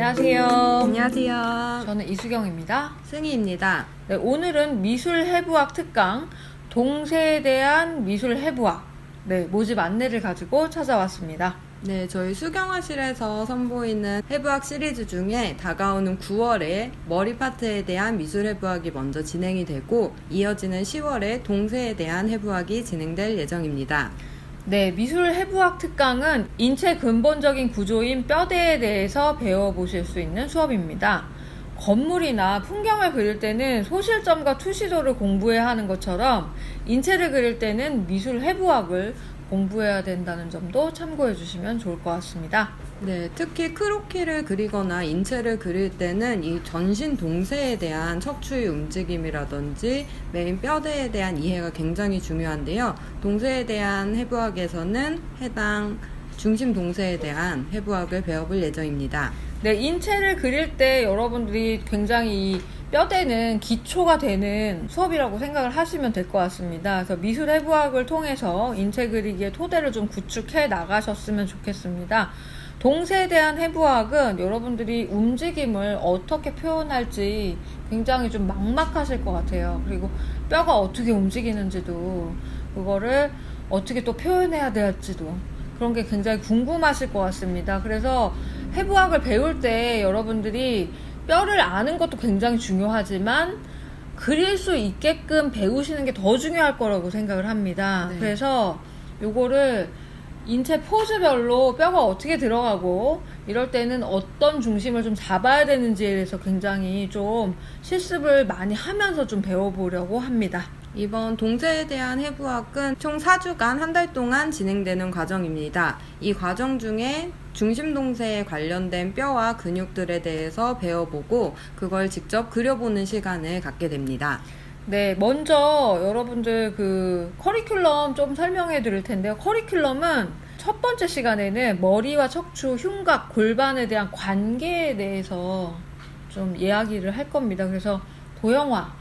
안녕하세요. 안녕하세요. 저는 이수경입니다. 승희입니다. 네, 오늘은 미술해부학 특강 동새에 대한 미술해부학 모집 안내를 가지고 찾아왔습니다. 네, 저희 수경화실에서 선보이는 해부학 시리즈 중에 다가오는 9월에 머리 파트에 대한 미술 해부학이 먼저 진행이 되고 이어지는 10월에 동새에 대한 해부학이 진행될 예정입니다. 네, 미술해부학 특강은 인체 근본적인 구조인 뼈대에 대해서 배워보실 수 있는 수업입니다. 건물이나 풍경을 그릴 때는 소실점과 투시도를 공부해야 하는 것처럼 인체를 그릴 때는 미술해부학을 공부해야 된다는 점도 참고해 주시면 좋을 것 같습니다. 네, 특히 크로키를 그리거나 인체를 그릴 때는 이 전신 동새에 대한 척추의 움직임이라든지 메인 뼈대에 대한 이해가 굉장히 중요한데요. 동새에 대한 해부학에서는 해당 중심 동새에 대한 해부학을 배워볼 예정입니다. 네, 인체를 그릴 때 여러분들이 굉장히 이 뼈대는 기초가 되는 수업이라고 생각을 하시면 될 것 같습니다. 그래서 미술해부학을 통해서 인체 그리기의 토대를 좀 구축해 나가셨으면 좋겠습니다. 동새에 대한 해부학은 여러분들이 움직임을 어떻게 표현할지 굉장히 좀 막막하실 것 같아요. 그리고 뼈가 어떻게 움직이는지도 그거를 어떻게 또 표현해야 될지도 그런 게 굉장히 궁금하실 것 같습니다. 그래서 해부학을 배울 때 여러분들이 뼈를 아는 것도 굉장히 중요하지만 그릴 수 있게끔 배우시는 게 더 중요할 거라고 생각을 합니다. 네. 그래서 요거를 인체 포즈별로 뼈가 어떻게 들어가고 이럴 때는 어떤 중심을 좀 잡아야 되는지에 대해서 굉장히 좀 실습을 많이 하면서 좀 배워보려고 합니다. 이번 동새에 대한 해부학은 총 4주간 한 달 동안 진행되는 과정입니다. 이 과정 중에 중심 동새에 관련된 뼈와 근육들에 대해서 배워보고 그걸 직접 그려보는 시간을 갖게 됩니다. 네, 먼저 여러분들 그 커리큘럼 좀 설명해 드릴 텐데요. 커리큘럼은 첫 번째 시간에는 머리와 척추, 흉곽, 골반에 대한 관계에 대해서 좀 이야기를 할 겁니다. 그래서 도형화,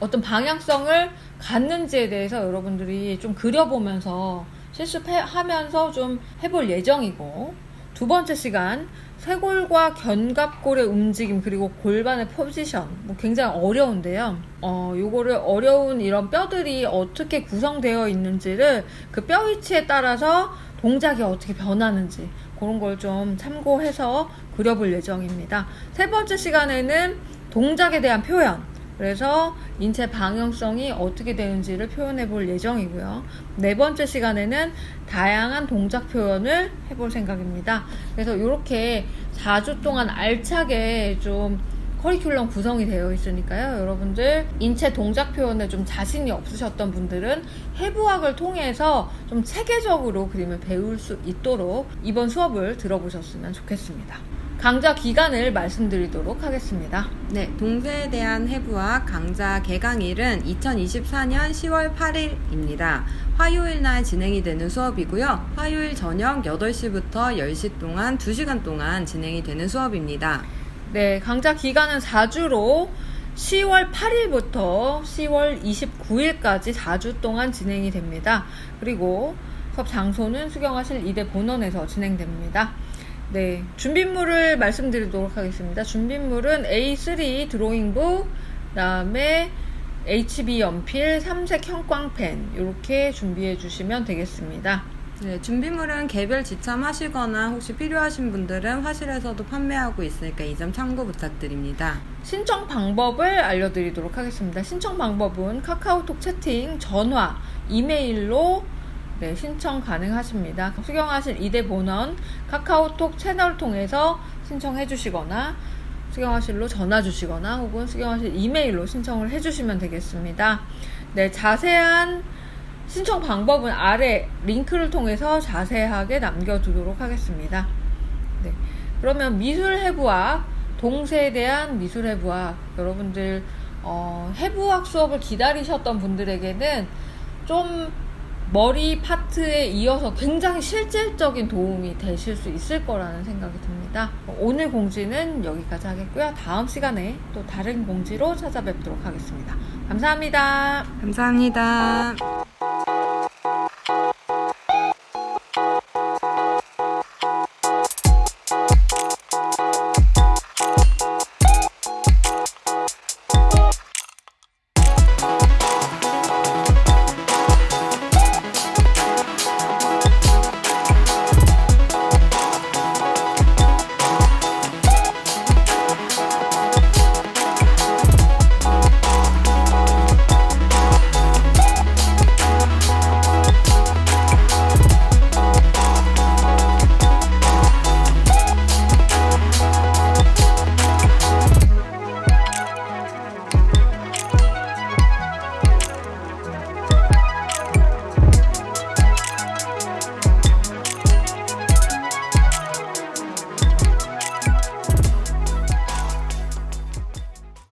어떤 방향성을 갖는지에 대해서 여러분들이 좀 그려보면서 실습하면서 좀 해볼 예정이고, 두 번째 시간 쇄골과 견갑골의 움직임 그리고 골반의 포지션 굉장히 어려운데요. 요거를 어려운 이런 뼈들이 어떻게 구성되어 있는지를 그 뼈 위치에 따라서 동작이 어떻게 변하는지 그런 걸 좀 참고해서 그려볼 예정입니다. 세 번째 시간에는 동작에 대한 표현, 그래서 인체 방향성이 어떻게 되는지를 표현해 볼 예정이고요. 네 번째 시간에는 다양한 동작 표현을 해볼 생각입니다. 그래서 이렇게 4주 동안 알차게 좀 커리큘럼 구성이 되어 있으니까요. 여러분들 인체 동작 표현에 좀 자신이 없으셨던 분들은 해부학을 통해서 좀 체계적으로 그림을 배울 수 있도록 이번 수업을 들어보셨으면 좋겠습니다. 강좌 기간을 말씀드리도록 하겠습니다. 네, 동새에 대한 해부학 강좌 개강일은 2024년 10월 8일입니다. 화요일 날 진행이 되는 수업이고요. 화요일 저녁 8시부터 10시 동안 2시간 동안 진행이 되는 수업입니다. 네, 강좌 기간은 4주로 10월 8일부터 10월 29일까지 4주 동안 진행이 됩니다. 그리고 수업 장소는 수경화실 2대 본원에서 진행됩니다. 네, 준비물을 말씀드리도록 하겠습니다. 준비물은 A3 드로잉북, 그다음에 HB 연필, 삼색 형광펜 이렇게 준비해 주시면 되겠습니다. 네, 준비물은 개별 지참하시거나 혹시 필요하신 분들은 화실에서도 판매하고 있으니까 이 점 참고 부탁드립니다. 신청 방법을 알려드리도록 하겠습니다. 신청 방법은 카카오톡 채팅, 전화, 이메일로 신청 가능하십니다. 수경화실 2대 본원 카카오톡 채널을 통해서 신청해 주시거나 수경화실로 전화 주시거나 혹은 수경화실 이메일로 신청을 해 주시면 되겠습니다. 네, 자세한 신청 방법은 아래 링크를 통해서 자세하게 남겨두도록 하겠습니다. 네, 그러면 미술해부학, 동새에 대한 미술해부학, 여러분들 해부학 수업을 기다리셨던 분들에게는 좀 머리 파트에 이어서 굉장히 실질적인 도움이 되실 수 있을 거라는 생각이 듭니다. 오늘 공지는 여기까지 하겠고요. 다음 시간에 또 다른 공지로 찾아뵙도록 하겠습니다. 감사합니다. 감사합니다.